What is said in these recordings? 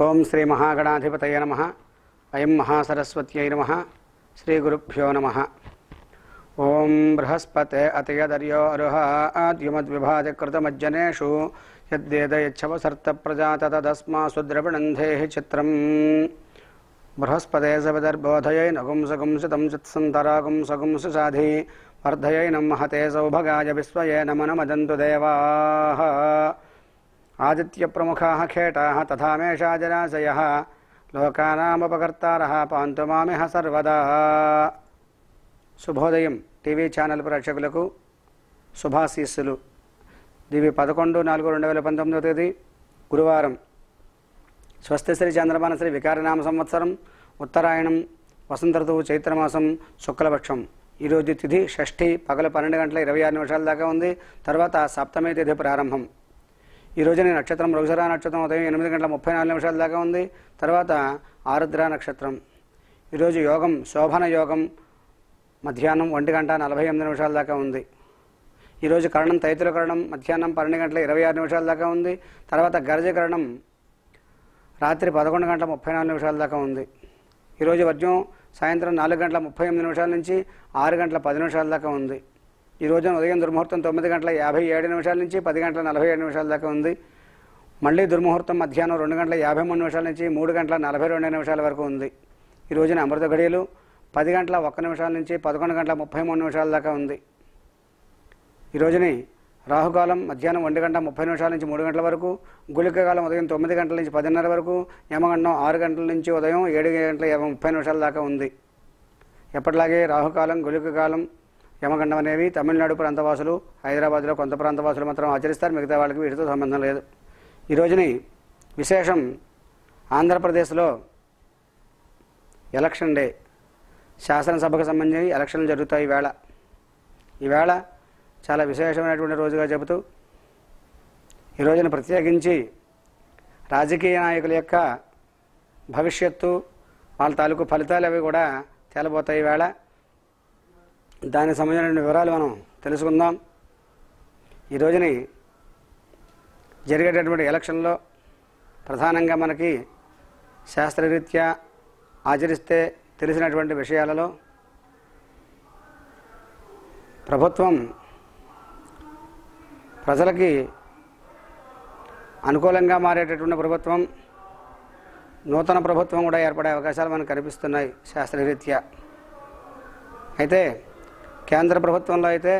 ఓం శ్రీ మహాగణాధిపతయ నమః. అయం మహాసరస్వత్యై నమః. శ్రీ గురుభ్యో నమః. ఓం బృహస్పతే అతయదర్యో అరుహాద్యుమద్విభాజకృతమజ్జనేషు యద్వేదయచ్చవసర్త ప్రజాత తదస్మాసు ద్రవిణంధేః చిత్రం. బృహస్పతే సవిదర్బోధయై నగుంసగుంసితం చిత్సంతరాగుంసగుంసి సాధి వర్ధయైనం మహతే సౌభగాయ విశ్వయేన మనమదంతు దేవాః. ఆదిత్య ప్రముఖాః ఖేటాః తథా మేషా జలాశయః లోకానాముపకర్తారః పాంతు మామిహ సర్వదా. శుభోదయం టీవీ ఛానల్ ప్రేక్షకులకు శుభాశీస్సులు. దివి 11/4/2019 గురువారం. స్వస్తిశ్రీ చంద్రమానశ్రీ వికారనామ సంవత్సరం ఉత్తరాయణం వసంత ఋతువు చైత్రమాసం శుక్లపక్షం. ఈరోజు తిథి షష్ఠి పగలు 12:26 దాకా ఉంది. తర్వాత సప్తమి తిథి ప్రారంభం. ఈ రోజున నక్షత్రం మృగశిర నక్షత్రం ఉదయం 8:34 దాకా ఉంది. తర్వాత ఆరుద్ర నక్షత్రం. ఈరోజు యోగం శోభన యోగం మధ్యాహ్నం 1:48 దాకా ఉంది. ఈరోజు కరణం తైతుల కరణం మధ్యాహ్నం 12:26 దాకా ఉంది. తర్వాత గర్జకరణం రాత్రి 11:34 దాకా ఉంది. ఈరోజు వర్జ్యం సాయంత్రం 4:38 నుంచి 6:10 దాకా ఉంది. ఈ రోజున ఉదయం దుర్ముహూర్తం 9:57 నుంచి 10:47 దాకా ఉంది. మళ్ళీ దుర్ముహూర్తం మధ్యాహ్నం 2:53 నుంచి 3:42 వరకు ఉంది. ఈ రోజున అమృత ఘడియలు 10:01 నుంచి 11:33 దాకా ఉంది. ఈ రోజుని రాహుకాలం మధ్యాహ్నం 1:30 నుంచి 3 గంటల వరకు, గుళిక కాలం ఉదయం 9 గంటల నుంచి 10:30 వరకు, యమగండం 6 గంటల నుంచి ఉదయం 7:30 దాకా ఉంది. ఎప్పటిలాగే రాహుకాలం గుళిక కాలం యమగండం అనేవి తమిళనాడు ప్రాంతవాసులు, హైదరాబాద్లో కొంత ప్రాంతవాసులు మాత్రం ఆచరిస్తారు. మిగతా వాళ్ళకి వీటితో సంబంధం లేదు. ఈ రోజుని విశేషం ఆంధ్రప్రదేశ్లో ఎలక్షన్ డే. శాసనసభకు సంబంధించి ఎలక్షన్లు జరుగుతాయి ఈవేళ చాలా విశేషమైనటువంటి రోజుగా చెబుతూ ఈ రోజున ప్రత్యేకించి రాజకీయ నాయకుల యొక్క భవిష్యత్తు, వాళ్ళ తాలూకు ఫలితాలు అవి కూడా తేలబోతాయి ఈవేళ. దానికి సంబంధించిన వివరాలు మనం తెలుసుకుందాం. ఈ రోజుని జరిగేటటువంటి ఎలక్షన్లో ప్రధానంగా మనకి శాస్త్రరీత్యా ఆచరిస్తే తెలిసినటువంటి విషయాలలో ప్రభుత్వం ప్రజలకి అనుకూలంగా మారేటటువంటి ప్రభుత్వం, నూతన ప్రభుత్వం కూడా ఏర్పడే అవకాశాలు మనకు కనిపిస్తున్నాయి శాస్త్రరీత్యా. అయితే కేంద్ర ప్రభుత్వంలో అయితే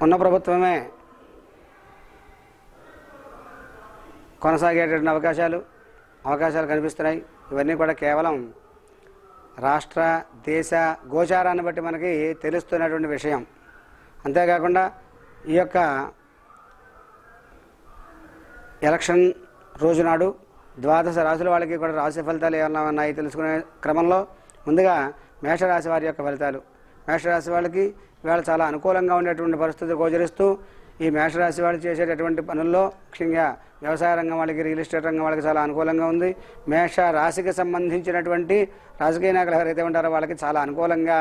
ఉన్న ప్రభుత్వమే కొనసాగేటటువంటి అవకాశాలు కనిపిస్తున్నాయి. ఇవన్నీ కూడా కేవలం రాష్ట్ర దేశ గోచారాన్ని బట్టి మనకి తెలుస్తున్నటువంటి విషయం. అంతేకాకుండా ఈ యొక్క ఎలక్షన్ రోజునాడు 12 రాశుల వాళ్ళకి కూడా రాశి ఫలితాలు ఏమన్నా ఉన్నాయి తెలుసుకునే క్రమంలో ముందుగా మేషరాశి వారి యొక్క ఫలితాలు. మేషరాశి వాళ్ళకి ఇవాళ చాలా అనుకూలంగా ఉండేటువంటి పరిస్థితులు గోచరిస్తూ ఈ మేషరాశి వాళ్ళు చేసేటటువంటి పనుల్లో ముఖ్యంగా వ్యవసాయ రంగం వాళ్ళకి, రియల్ ఎస్టేట్ రంగం వాళ్ళకి చాలా అనుకూలంగా ఉంది. మేష రాశికి సంబంధించినటువంటి రాజకీయ నాయకులు ఎవరైతే ఉంటారో వాళ్ళకి చాలా అనుకూలంగా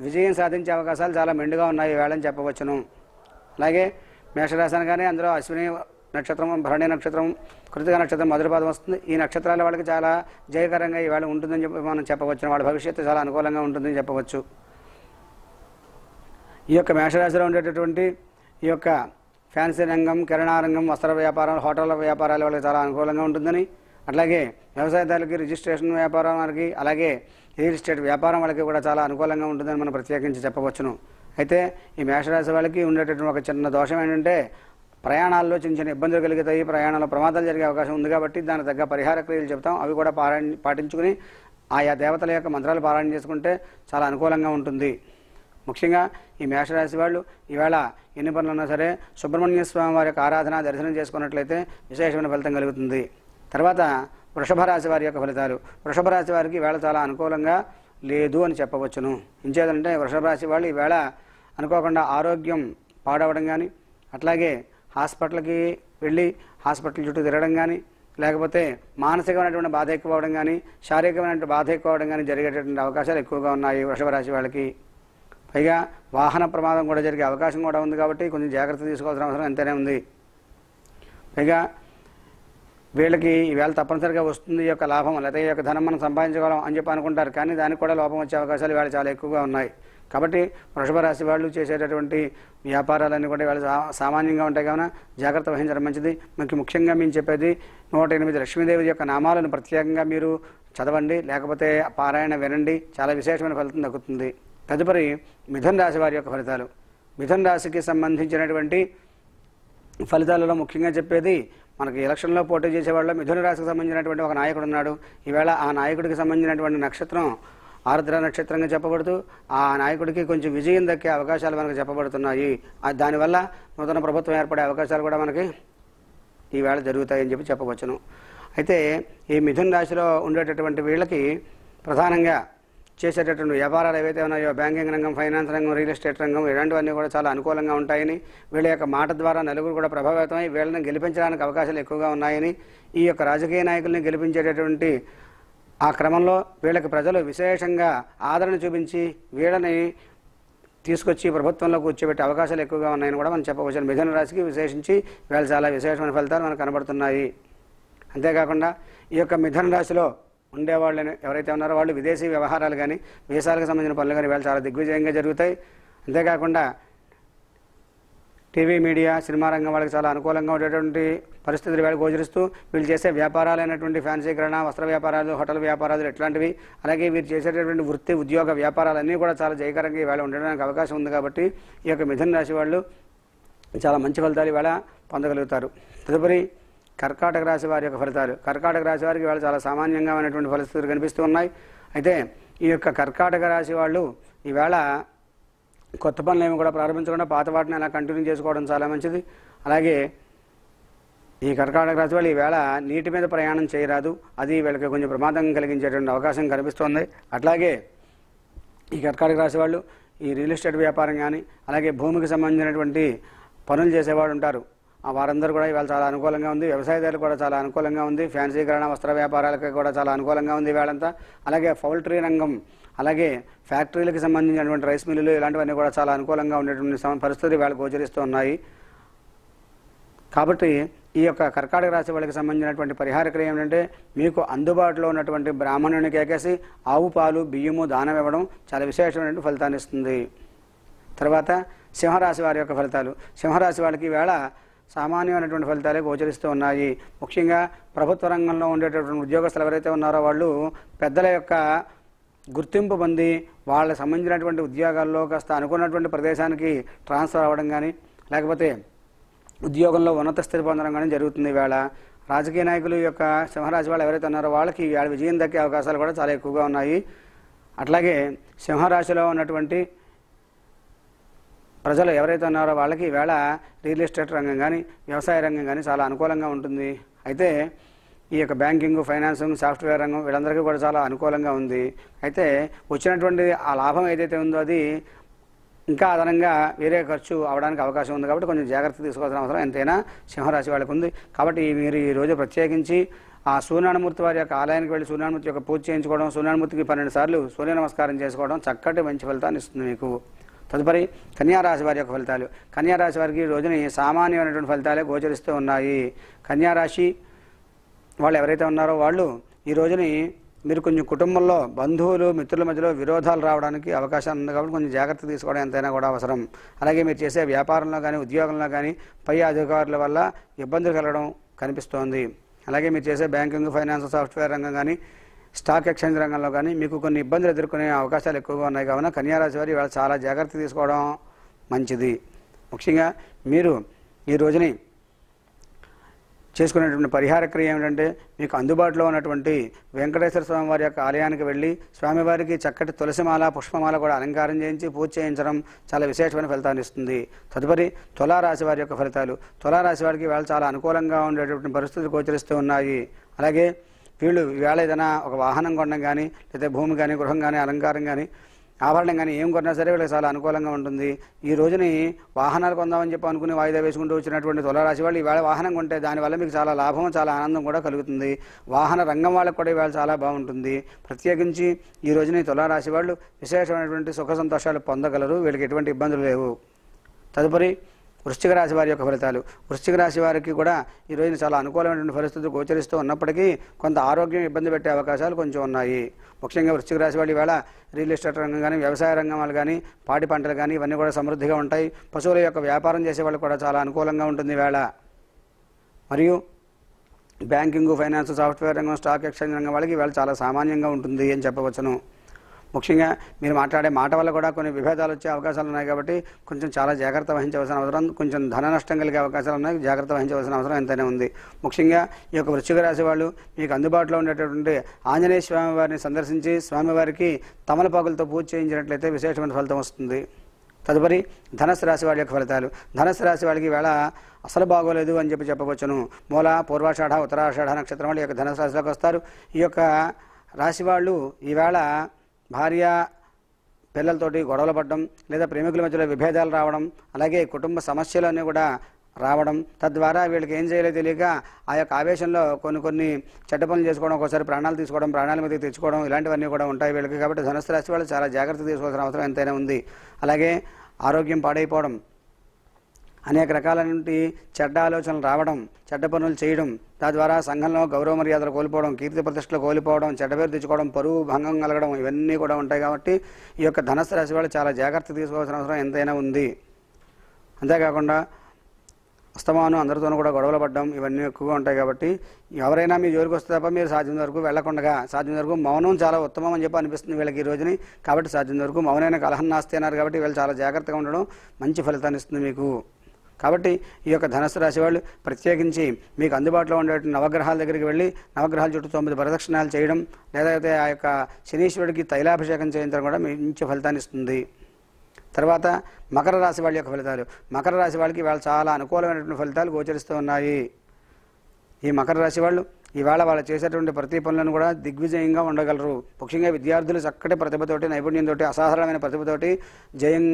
విజయం సాధించే అవకాశాలు చాలా మెండుగా ఉన్నాయి ఈవేళని చెప్పవచ్చును. అలాగే మేషరాశి అనగానే అందులో అశ్విని నక్షత్రం, భరణి నక్షత్రం, కృతిక నక్షత్రం మొదటి పాదం వస్తుంది. ఈ నక్షత్రాల వాళ్ళకి చాలా జయకరంగా ఈవేళ ఉంటుందని చెప్పి మనం చెప్పవచ్చు. వాళ్ళ భవిష్యత్తు చాలా అనుకూలంగా ఉంటుందని చెప్పవచ్చు. ఈ యొక్క మేషరాశిలో ఉండేటటువంటి ఈ యొక్క ఫ్యాన్సీ రంగం, కిరాణా రంగం, వస్త్ర వ్యాపారం, హోటళ్ల వ్యాపారాల వాళ్ళకి చాలా అనుకూలంగా ఉంటుందని, అట్లాగే వ్యవసాయదారులకి, రిజిస్ట్రేషన్ వ్యాపారం వాళ్ళకి, అలాగే రియల్ ఎస్టేట్ వ్యాపారం వాళ్ళకి కూడా చాలా అనుకూలంగా ఉంటుందని మనం ప్రత్యేకించి చెప్పవచ్చును. అయితే ఈ మేషరాశి వాళ్ళకి ఉండేటటువంటి ఒక చిన్న దోషం ఏంటంటే ప్రయాణాల్లో చిన్న చిన్న ఇబ్బందులు కలుగుతాయి. ప్రయాణాల్లో ప్రమాదాలు జరిగే అవకాశం ఉంది. కాబట్టి దానికి తగ్గ పరిహార క్రియలు చెప్తాం. అవి కూడా పాటించుకుని ఆయా దేవతల యొక్క మంత్రాలు పారాయణ చేసుకుంటే చాలా అనుకూలంగా ఉంటుంది. ముఖ్యంగా ఈ మేషరాశి వాళ్ళు ఈవేళ ఎన్ని పనులు ఉన్నా సరే సుబ్రహ్మణ్య స్వామి వారి యొక్క ఆరాధన దర్శనం చేసుకున్నట్లయితే విశేషమైన ఫలితం కలుగుతుంది. తర్వాత వృషభ రాశి వారి యొక్క ఫలితాలు. వృషభ రాశి వారికి ఈవేళ చాలా అనుకూలంగా లేదు అని చెప్పవచ్చును. ఇంచేదంటే వృషభ రాశి వాళ్ళు ఈవేళ అనుకోకుండా ఆరోగ్యం పాడవడం కానీ, అట్లాగే హాస్పిటల్కి వెళ్ళి హాస్పిటల్ చుట్టూ తిరగడం కానీ, లేకపోతే మానసికమైనటువంటి బాధ ఎక్కువ అవడం కానీ, శారీరకమైనటువంటి బాధ ఎక్కువ అవడం కానీ జరిగేటటువంటి అవకాశాలు ఎక్కువగా ఉన్నాయి వృషభ రాశి వాళ్ళకి. పైగా వాహన ప్రమాదం కూడా జరిగే అవకాశం కూడా ఉంది. కాబట్టి కొంచెం జాగ్రత్త తీసుకోవాల్సిన అవసరం ఎంతైనా ఉంది. పైగా వీళ్ళకి ఈవేళ తప్పనిసరిగా వస్తుంది ఈ యొక్క లాభం, లేకపోతే ఈ యొక్క ధనం మనం సంపాదించగలం అని చెప్పి అనుకుంటారు. కానీ దానికి కూడా లోపం వచ్చే అవకాశాలు ఇవాళ చాలా ఎక్కువగా ఉన్నాయి. కాబట్టి వృషభ రాశి వాళ్ళు చేసేటటువంటి వ్యాపారాలన్నీ కూడా ఇవాళ సామాన్యంగా ఉంటాయి కావున జాగ్రత్త వహించడం మంచిది. మీకు ముఖ్యంగా మేము చెప్పేది 108 లక్ష్మీదేవి యొక్క నామాలను ప్రత్యేకంగా మీరు చదవండి, లేకపోతే పారాయణ వినండి, చాలా విశేషమైన ఫలితం దక్కుతుంది. తదుపరి మిథున రాశి వారి యొక్క ఫలితాలు. మిథున రాశికి సంబంధించినటువంటి ఫలితాలలో ముఖ్యంగా చెప్పేది, మనకి ఎలక్షన్లో పోటీ చేసేవాళ్ళు మిథున రాశికి సంబంధించినటువంటి ఒక నాయకుడు ఉన్నాడు. ఈవేళ ఆ నాయకుడికి సంబంధించినటువంటి నక్షత్రం ఆర్ద్ర నక్షత్రంగా చెప్పబడుతూ ఆ నాయకుడికి కొంచెం విజయం దక్కే అవకాశాలు మనకు చెప్పబడుతున్నాయి. దానివల్ల నూతన ప్రభుత్వం ఏర్పడే అవకాశాలు కూడా మనకి ఈవేళ జరుగుతాయని చెప్పి చెప్పవచ్చును. అయితే ఈ మిథున రాశిలో ఉండేటటువంటి వీళ్ళకి ప్రధానంగా చేసేటటువంటి వ్యాపారాలు ఏవైతే ఉన్నాయో, బ్యాంకింగ్ రంగం, ఫైనాన్స్ రంగం, రియల్ ఎస్టేట్ రంగం, ఇలాంటివన్నీ కూడా చాలా అనుకూలంగా ఉంటాయని, వీళ్ళ యొక్క మాట ద్వారా నలుగురు కూడా ప్రభావితమై వీళ్ళని గెలిపించడానికి అవకాశాలు ఎక్కువగా ఉన్నాయని, ఈ యొక్క రాజకీయ నాయకుల్ని గెలిపించేటటువంటి ఆ క్రమంలో వీళ్ళకి ప్రజలు విశేషంగా ఆదరణ చూపించి వీళ్ళని తీసుకొచ్చి ప్రభుత్వంలో కూర్చోబెట్టే అవకాశాలు ఎక్కువగా ఉన్నాయని కూడా మనం చెప్పవచ్చు. మిథున రాశికి విశేషించి వీళ్ళు చాలా విశేషమైన ఫలితాలు మనకు కనబడుతున్నాయి. అంతేకాకుండా ఈ యొక్క మిథున రాశిలో ఉండేవాళ్ళని ఎవరైతే ఉన్నారో వాళ్ళు విదేశీ వ్యవహారాలు కానీ, వీసాలకు సంబంధించిన పనులు కానీ వీళ్ళు చాలా దిగ్విజయంగా జరుగుతాయి. అంతేకాకుండా టీవీ, మీడియా, సినిమా రంగం వాళ్ళకి చాలా అనుకూలంగా ఉండేటువంటి పరిస్థితులు వీళ్ళు గోచరిస్తూ వీళ్ళు చేసే వ్యాపారాలైనటువంటి ఫ్యాన్సీ కిరాణా, వస్త్ర వ్యాపారాలు, హోటల్ వ్యాపారాలు ఇట్లాంటివి, అలాగే వీరు చేసేటటువంటి వృత్తి, ఉద్యోగ వ్యాపారాలన్నీ కూడా చాలా జయకరంగా ఇవాళ ఉండడానికి అవకాశం ఉంది. కాబట్టి ఈ యొక్క మిథున రాశి వాళ్ళు చాలా మంచి ఫలితాలు ఇవాళ పొందగలుగుతారు. తదుపరి కర్కాటక రాశి వారి యొక్క ఫలితాలు. కర్కాటక రాశి వారికి ఇవాళ చాలా సామాన్యంగా ఉన్నటువంటి పరిస్థితులు కనిపిస్తూ ఉన్నాయి. అయితే ఈ యొక్క కర్కాటక రాశి వాళ్ళు ఈవేళ కొత్త పనులు ఏమి కూడా ప్రారంభించకుండా పాత వాటిని అలా కంటిన్యూ చేసుకోవడం చాలా మంచిది. అలాగే ఈ కర్కాటక రాశి వాళ్ళు ఈవేళ నీటి మీద ప్రయాణం చేయరాదు, అది వీళ్ళకి కొంచెం ప్రమాదం కలిగించేటువంటి అవకాశం కనిపిస్తోంది. అట్లాగే ఈ కర్కాటక రాశి వాళ్ళు ఈ రియల్ ఎస్టేట్ వ్యాపారం కానీ, అలాగే భూమికి సంబంధించినటువంటి పనులు చేసేవాడు ఉంటారు, వారందరూ కూడా ఇవాళ చాలా అనుకూలంగా ఉంది. వ్యవసాయదారులు కూడా చాలా అనుకూలంగా ఉంది. ఫ్యాన్సీ కిరాణా, వస్త్ర వ్యాపారాలకి కూడా చాలా అనుకూలంగా ఉంది ఇవాళంతా. అలాగే పౌల్ట్రీ రంగం, అలాగే ఫ్యాక్టరీలకు సంబంధించినటువంటి రైస్ మిల్లులు, ఇలాంటివన్నీ కూడా చాలా అనుకూలంగా ఉండేటువంటి పరిస్థితులు ఇవాళ గోచరిస్తూ ఉన్నాయి. కాబట్టి ఈ యొక్క కర్కాటక రాశి వాళ్ళకి సంబంధించినటువంటి పరిహార క్రియ ఏమిటంటే, మీకు అందుబాటులో ఉన్నటువంటి బ్రాహ్మణునికి ఏకేసి ఆవు పాలు, బియ్యము దానం ఇవ్వడం చాలా విశేషమైనటువంటి ఫలితాన్ని ఇస్తుంది. తర్వాత సింహరాశి వారి యొక్క ఫలితాలు. సింహరాశి వాళ్ళకి ఈవేళ సామాన్యమైనటువంటి ఫలితాలే గోచరిస్తూ ఉన్నాయి. ముఖ్యంగా ప్రభుత్వ రంగంలో ఉండేటటువంటి ఉద్యోగస్తులు ఎవరైతే ఉన్నారో వాళ్ళు పెద్దల యొక్క గుర్తింపు పొంది వాళ్ళకి సంబంధించినటువంటి ఉద్యోగాల్లో కాస్త అనుకున్నటువంటి ప్రదేశానికి ట్రాన్స్ఫర్ అవ్వడం కానీ, లేకపోతే ఉద్యోగంలో ఉన్నత స్థితి పొందడం కానీ జరుగుతుంది. ఈవేళ రాజకీయ నాయకులు యొక్క సింహరాశి వాళ్ళు ఎవరైతే ఉన్నారో వాళ్ళకి ఈవేళ విజయం దక్కే అవకాశాలు కూడా చాలా ఎక్కువగా ఉన్నాయి. అట్లాగే సింహరాశిలో ఉన్నటువంటి ప్రజలు ఎవరైతే ఉన్నారో వాళ్ళకి ఈవేళ రియల్ ఎస్టేట్ రంగం కానీ, వ్యవసాయ రంగం కానీ చాలా అనుకూలంగా ఉంటుంది. అయితే ఈ యొక్క బ్యాంకింగ్, ఫైనాన్సింగ్, సాఫ్ట్వేర్ రంగం వీళ్ళందరికీ కూడా చాలా అనుకూలంగా ఉంది. అయితే వచ్చినటువంటి ఆ లాభం ఏదైతే ఉందో అది ఇంకా అదనంగా వేరే ఖర్చు అవడానికి అవకాశం ఉంది. కాబట్టి కొంచెం జాగ్రత్త తీసుకోవాల్సిన అవసరం ఎంతైనా సింహరాశి వాళ్ళకు ఉంది. కాబట్టి మీరు ఈరోజు ప్రత్యేకించి ఆ సూర్యనారాయణమూర్తి వారి యొక్క ఆలయానికి వెళ్ళి సూర్యనారాయణమూర్తి యొక్క పూజ చేయించుకోవడం, సూర్యనారాయణమూర్తికి 12 సార్లు సూర్య నమస్కారం చేసుకోవడం చక్కటి మంచి ఫలితాన్ని ఇస్తుంది మీకు. తదుపరి కన్యారాశి వారి యొక్క ఫలితాలు. కన్యారాశి వారికి ఈ రోజుని సామాన్యమైనటువంటి ఫలితాలే గోచరిస్తూ ఉన్నాయి. కన్యారాశి వాళ్ళు ఎవరైతే ఉన్నారో వాళ్ళు ఈ రోజుని మీరు కొంచెం కుటుంబంలో బంధువులు, మిత్రుల మధ్యలో విరోధాలు రావడానికి అవకాశం ఉంది. కాబట్టి కొంచెం జాగ్రత్త తీసుకోవడం ఎంతైనా కూడా అవసరం. అలాగే మీరు చేసే వ్యాపారంలో కానీ, ఉద్యోగంలో కానీ పై అధికారుల వల్ల ఇబ్బందులు కలగడం కనిపిస్తోంది. అలాగే మీరు చేసే బ్యాంకింగ్, ఫైనాన్స్, సాఫ్ట్వేర్ రంగం కానీ, స్టాక్ ఎక్స్చేంజ్ రంగంలో కానీ మీకు కొన్ని ఇబ్బందులు ఎదుర్కొనే అవకాశాలు ఎక్కువగా ఉన్నాయి. కావున కన్యారాశి వారు ఇవాళ చాలా జాగ్రత్త తీసుకోవడం మంచిది. ముఖ్యంగా మీరు ఈ రోజుని చేసుకునేటువంటి పరిహార క్రియ ఏమిటంటే, మీకు అందుబాటులో ఉన్నటువంటి వెంకటేశ్వర స్వామి వారి యొక్క ఆలయానికి వెళ్ళి స్వామివారికి చక్కటి తులసిమాల, పుష్పమాల కూడా అలంకారం చేయించి పూజ చేయించడం చాలా విశేషమైన ఫలితాన్ని ఇస్తుంది. తదుపరి తులారాశి వారి యొక్క ఫలితాలు. తులారాశి వారికి వాళ్ళు చాలా అనుకూలంగా ఉండేటువంటి పరిస్థితులు గోచరిస్తూ ఉన్నాయి. అలాగే వీళ్ళు ఈవేళ ఏదైనా ఒక వాహనం కొనడం కానీ, లేదా భూమి కానీ, గృహం కానీ, అలంకారం కానీ, ఆభరణం కానీ ఏం కొన్నా సరే వీళ్ళకి చాలా అనుకూలంగా ఉంటుంది. ఈ రోజుని వాహనాలు కొందామని చెప్పి అనుకుని వాయిదా వేసుకుంటూ వచ్చినటువంటి తులారాశి వాళ్ళు ఈవేళ వాహనం కొంటే దానివల్ల మీకు చాలా లాభం, చాలా ఆనందం కూడా కలుగుతుంది. వాహన రంగం వాళ్ళకు కూడా ఈవేళ చాలా బాగుంటుంది. ప్రత్యేకించి ఈ రోజుని తులారాశి వాళ్ళు విశేషమైనటువంటి సుఖ సంతోషాలు పొందగలరు. వీళ్ళకి ఎటువంటి ఇబ్బందులు లేవు. తదుపరి వృశ్చిక రాశి వారి యొక్క ఫలితాలు. వృశ్చిక రాశి వారికి కూడా ఈ రోజున చాలా అనుకూలమైనటువంటి పరిస్థితులు గోచరిస్తూ ఉన్నప్పటికీ కొంత ఆరోగ్యం ఇబ్బంది పెట్టే అవకాశాలు కొంచెం ఉన్నాయి. ముఖ్యంగా వృశ్చిక రాశి వాళ్ళు ఈవేళ రియల్ ఎస్టేట్ రంగం కానీ, వ్యవసాయ రంగం వాళ్ళు కానీ, పాడి పంటలు కానీ ఇవన్నీ కూడా సమృద్ధిగా ఉంటాయి. పశువుల యొక్క వ్యాపారం చేసే వాళ్ళు కూడా చాలా అనుకూలంగా ఉంటుంది ఈవేళ. మరియు బ్యాంకింగ్, ఫైనాన్స్, సాఫ్ట్వేర్ రంగం, స్టాక్ ఎక్స్చేంజ్ రంగం వాళ్ళకి ఈవేళ చాలా సామాన్యంగా ఉంటుంది అని చెప్పవచ్చును. ముఖ్యంగా మీరు మాట్లాడే మాట వల్ల కూడా కొన్ని విభేదాలు వచ్చే అవకాశాలు ఉన్నాయి కాబట్టి కొంచెం చాలా జాగ్రత్త వహించవలసిన అవసరం, కొంచెం ధన నష్టం కలిగే అవకాశాలు ఉన్నాయి, జాగ్రత్త వహించవలసిన అవసరం ఎంతైనా ఉంది. ముఖ్యంగా ఈ యొక్క వృశ్చిక రాశి వాళ్ళు మీకు అందుబాటులో ఉండేటటువంటి ఆంజనేయ స్వామి వారిని సందర్శించి స్వామివారికి తమలపాకులతో పూజ చేయించినట్లయితే విశేషమైన ఫలితం వస్తుంది. తదుపరి ధనుస్సు రాశి వాళ్ళ యొక్క ఫలితాలు. ధనుస్సు రాశి వాళ్ళకి ఈవేళ అసలు బాగోలేదు అని చెప్పవచ్చును. మూల, పూర్వాషాఢ, ఉత్తరాషాఢ నక్షత్రం వాళ్ళు ఈ యొక్క ధనుస్సు రాశిలోకి వస్తారు. ఈ యొక్క రాశి వాళ్ళు ఈవేళ భార్య పిల్లలతోటి గొడవలు పడడం, లేదా ప్రేమికుల మధ్యలో విభేదాలు రావడం, అలాగే కుటుంబ సమస్యలన్నీ కూడా రావడం, తద్వారా వీళ్ళకి ఏం చేయాలో తెలియక ఆ యొక్క ఆవేశంలో కొన్ని చెడ్డ పనులు చేసుకోవడం, ఒకసారి ప్రాణాలు తీసుకోవడం, ప్రాణాల మీద తెచ్చుకోవడం ఇలాంటివన్నీ కూడా ఉంటాయి వీళ్ళకి. కాబట్టి ధనుస్సు రాశి వాళ్ళు చాలా జాగ్రత్త తీసుకోవాల్సిన అవసరం ఎంతైనా ఉంది. అలాగే ఆరోగ్యం పాడైపోవడం, అనేక రకాలైనటువంటి చెడ్డ ఆలోచనలు రావడం, చెడ్డ పనులు చేయడం, తద్వారా సంఘంలో గౌరవ మర్యాదలు కోల్పోవడం, కీర్తి ప్రతిష్టలు కోల్పోవడం, చెడ్డ పేరు తెచ్చుకోవడం, పరువు భంగం కలగడం ఇవన్నీ కూడా ఉంటాయి. కాబట్టి ఈ యొక్క ధనుస్సు రాశి వాళ్ళు చాలా జాగ్రత్త తీసుకోవాల్సిన అవసరం ఎంతైనా ఉంది. అంతేకాకుండా అస్తమానం అందరితోనూ కూడా గొడవలు పడడం ఇవన్నీ ఎక్కువగా ఉంటాయి. కాబట్టి ఎవరైనా మీ జోలికి వస్తే తప్ప మీరు సాధ్యం వరకు వెళ్లకుండా, సాధ్యం వరకు మౌనం చాలా ఉత్తమం అని చెప్పి అనిపిస్తుంది వీళ్ళకి ఈ రోజుని. కాబట్టి సాధ్యం వరకు మౌనైన కలహం నాస్తి అన్నారు కాబట్టి వీళ్ళు చాలా జాగ్రత్తగా ఉండడం మంచి ఫలితాన్ని ఇస్తుంది మీకు. కాబట్టి ఈ యొక్క ధనుస్సు రాశి వాళ్ళు ప్రత్యేకించి మీకు అందుబాటులో ఉండే నవగ్రహాల దగ్గరికి వెళ్ళి నవగ్రహాల చుట్టూ 9 ప్రదక్షిణాలు చేయడం, లేదా ఆ యొక్క శనీశ్వరుడికి తైలాభిషేకం చేయించడం కూడా మంచి ఫలితాన్ని ఇస్తుంది. తర్వాత మకర రాశి వాళ్ళ యొక్క ఫలితాలు. మకర రాశి వాళ్ళకి ఇవాళ చాలా అనుకూలమైనటువంటి ఫలితాలు గోచరిస్తూ ఉన్నాయి. ఈ మకర రాశి వాళ్ళు ఈవేళ వాళ్ళు చేసేటువంటి ప్రతి పనులను కూడా దిగ్విజయంగా ఉండగలరు. ముఖ్యంగా విద్యార్థులు చక్కటి ప్రతిభతోటి, నైపుణ్యంతో, అసాధారణమైన ప్రతిభతోటి జయం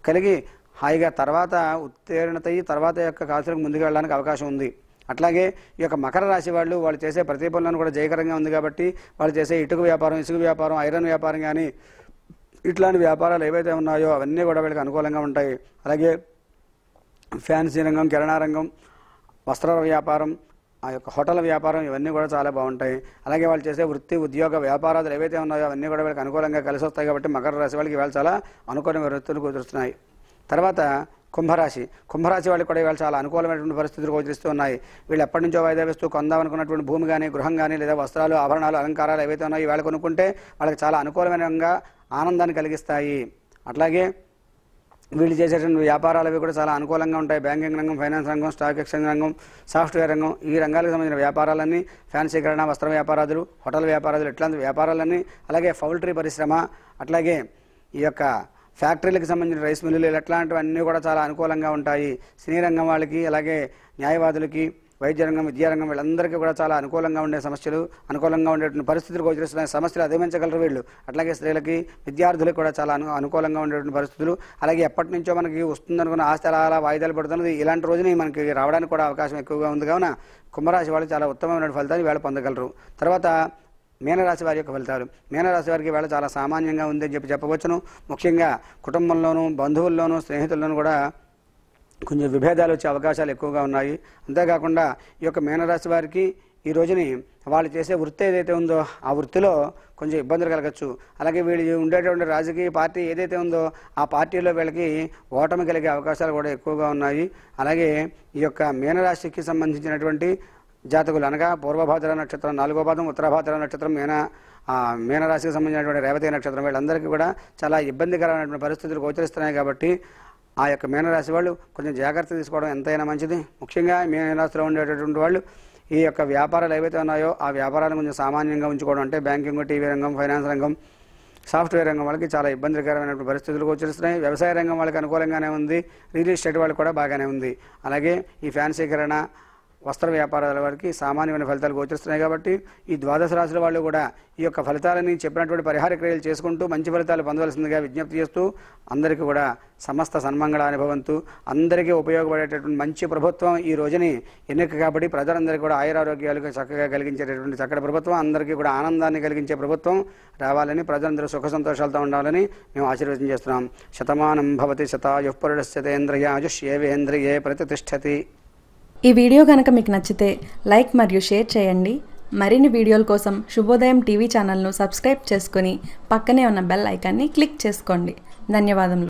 కలిగి హాయిగా తర్వాత ఉత్తీర్ణత అయ్యి తర్వాత యొక్క కాసులకు ముందుకు వెళ్ళడానికి అవకాశం ఉంది. అట్లాగే ఈ యొక్క మకర రాశి వాళ్ళు చేసే ప్రతి పనులను కూడా జయకరంగా ఉంది కాబట్టి వాళ్ళు చేసే ఇటుక వ్యాపారం, ఇసుక వ్యాపారం, ఐరన్ వ్యాపారం కానీ ఇట్లాంటి వ్యాపారాలు ఏవైతే ఉన్నాయో అవన్నీ కూడా వీళ్ళకి అనుకూలంగా ఉంటాయి. అలాగే ఫ్యాన్సీ రంగం, కిరాణా రంగం, వస్త్ర వ్యాపారం, ఆ యొక్క హోటల్ వ్యాపారం ఇవన్నీ కూడా చాలా బాగుంటాయి. అలాగే వాళ్ళు చేసే వృత్తి, ఉద్యోగ వ్యాపారాలు ఏవైతే ఉన్నాయో అవన్నీ కూడా వీళ్ళకి అనుకూలంగా కలిసి వస్తాయి. కాబట్టి మకర రాశి వాళ్ళకి ఇవాళ చాలా అనుకూలమైన వృత్తులు కుదురుతున్నాయి. తర్వాత కుంభరాశి. కుంభరాశి వాళ్ళకి కూడా ఇవాళ చాలా అనుకూలమైనటువంటి పరిస్థితులు గోచరిస్తూ ఉన్నాయి. వీళ్ళు ఎప్పటి నుంచో వాయిదా వేస్తూ కొందామనుకున్నటువంటి భూమి కానీ, గృహం కానీ, లేదా వస్త్రాలు, ఆభరణాలు, అలంకారాలు ఏవైతే ఉన్నాయో ఇవాళ కొనుక్కుంటే వాళ్ళకి చాలా అనుకూలమైనగా ఆనందాన్ని కలిగిస్తాయి. అట్లాగే వీళ్ళు చేసేటువంటి వ్యాపారాలు అవి కూడా చాలా అనుకూలంగా ఉంటాయి. బ్యాంకింగ్ రంగం, ఫైనాన్స్ రంగం, స్టాక్ ఎక్స్చేంజ్ రంగం, సాఫ్ట్వేర్ రంగం ఈ రంగాలకు సంబంధించిన వ్యాపారాలన్నీ, ఫ్యాన్సీ కిరాణా, వస్త్ర వ్యాపారాలు, హోటల్ వ్యాపారాలు ఇట్లాంటి వ్యాపారాలన్నీ, అలాగే పౌల్ట్రీ పరిశ్రమ, అట్లాగే ఈ యొక్క ఫ్యాక్టరీలకు సంబంధించిన రైస్ మిల్లులు ఇట్లాంటివన్నీ కూడా చాలా అనుకూలంగా ఉంటాయి. సినీ రంగం వాళ్ళకి, అలాగే న్యాయవాదులకి, వైద్య రంగం, విద్యారంగం వీళ్ళందరికీ కూడా చాలా అనుకూలంగా ఉండే సమస్యలు, అనుకూలంగా ఉండేటువంటి పరిస్థితులు గోచరిస్తున్న సమస్యలు అధిగమించగలరు వీళ్ళు. అట్లాగే స్త్రీలకి, విద్యార్థులకు కూడా చాలా అనుకూలంగా ఉండేటువంటి పరిస్థితులు. అలాగే ఎప్పటి నుంచో మనకి వస్తుందనుకున్న ఆస్తి అలా వాయిదాలు పడుతున్నది ఇలాంటి రోజుని మనకి రావడానికి కూడా అవకాశం ఎక్కువగా ఉంది. కావున కుంభరాశి వాళ్ళు చాలా ఉత్తమమైన ఫలితాలు వీళ్ళు పొందగలరు. తర్వాత మీనరాశి వారి యొక్క ఫలితాలు. మీనరాశి వారికి వేళ చాలా సామాన్యంగా ఉందని చెప్పవచ్చును. ముఖ్యంగా కుటుంబంలోనూ, బంధువుల్లోనూ, స్నేహితుల్లోనూ కూడా కొంచెం విభేదాలు వచ్చే అవకాశాలు ఎక్కువగా ఉన్నాయి. అంతేకాకుండా ఈ యొక్క మీనరాశి వారికి ఈ రోజుని వాళ్ళు చేసే వృత్తి ఏదైతే ఉందో ఆ వృత్తిలో కొంచెం ఇబ్బందులు కలగచ్చు. అలాగే వీళ్ళు ఉండేటువంటి రాజకీయ పార్టీ ఏదైతే ఉందో ఆ పార్టీలో వీళ్ళకి ఓటమి కలిగే అవకాశాలు కూడా ఎక్కువగా ఉన్నాయి. అలాగే ఈ యొక్క మీనరాశికి సంబంధించినటువంటి జాతకులు అనగా పూర్వభాద్ర నక్షత్రం 4వ పాదం, ఉత్తరభాద్ర నక్షత్రం, మీనరాశికి సంబంధించినటువంటి రేవతి నక్షత్రం వీళ్ళందరికీ కూడా చాలా ఇబ్బందికరమైనటువంటి పరిస్థితులు గోచరిస్తున్నాయి. కాబట్టి ఆ యొక్క మీనరాశి వాళ్ళు కొంచెం జాగ్రత్త తీసుకోవడం ఎంతైనా మంచిది. ముఖ్యంగా మీనరాశిలో ఉండేటటువంటి వాళ్ళు ఈ యొక్క వ్యాపారాలు ఏవైతే ఉన్నాయో ఆ వ్యాపారాలను కొంచెం సామాన్యంగా ఉంచుకోవడం, అంటే బ్యాంకింగ్, టీవీ రంగం, ఫైనాన్స్ రంగం, సాఫ్ట్వేర్ రంగం వాళ్ళకి చాలా ఇబ్బందికరమైనటువంటి పరిస్థితులు గోచరిస్తున్నాయి. వ్యవసాయ రంగం వాళ్ళకి అనుకూలంగానే ఉంది. రియల్ ఎస్టేట్ వాళ్ళకి కూడా బాగానే ఉంది. అలాగే ఈ ఫ్యాన్సీ కిరాణా, వస్త్ర వ్యాపారాల వారికి సామాన్యమైన ఫలితాలు గోచరిస్తున్నాయి కాబట్టి ఈ ద్వాదశ రాశుల వాళ్ళు కూడా ఈ యొక్క ఫలితాలని చెప్పినటువంటి పరిహార క్రియలు చేసుకుంటూ మంచి ఫలితాలు పొందవలసిందిగా విజ్ఞప్తి చేస్తూ అందరికీ కూడా సమస్త సన్మంగళ అనుభవంతు అందరికీ ఉపయోగపడేటటువంటి మంచి ప్రభుత్వం ఈ రోజుని ఎన్నిక కాబట్టి ప్రజలందరికీ కూడా ఆయురారోగ్యాలు చక్కగా కలిగించేటటువంటి చక్కటి ప్రభుత్వం, అందరికీ కూడా ఆనందాన్ని కలిగించే ప్రభుత్వం రావాలని, ప్రజలందరూ సుఖ సంతోషాలతో ఉండాలని మేము ఆశీర్వచనం చేస్తున్నాం. శతమానం భవతి శతాయుః పురుషస్యతేంద్రియ ఆయుష్యేవేంద్రియే ప్రతిష్టతి. ఈ వీడియో కనుక మీకు నచ్చితే లైక్ మరియు షేర్ చేయండి. మరిన్ని వీడియోల కోసం శుభోదయం టీవీ ఛానల్ను సబ్స్క్రైబ్ చేసుకుని పక్కనే ఉన్న బెల్ ఐకాన్ని క్లిక్ చేసుకోండి. ధన్యవాదములు.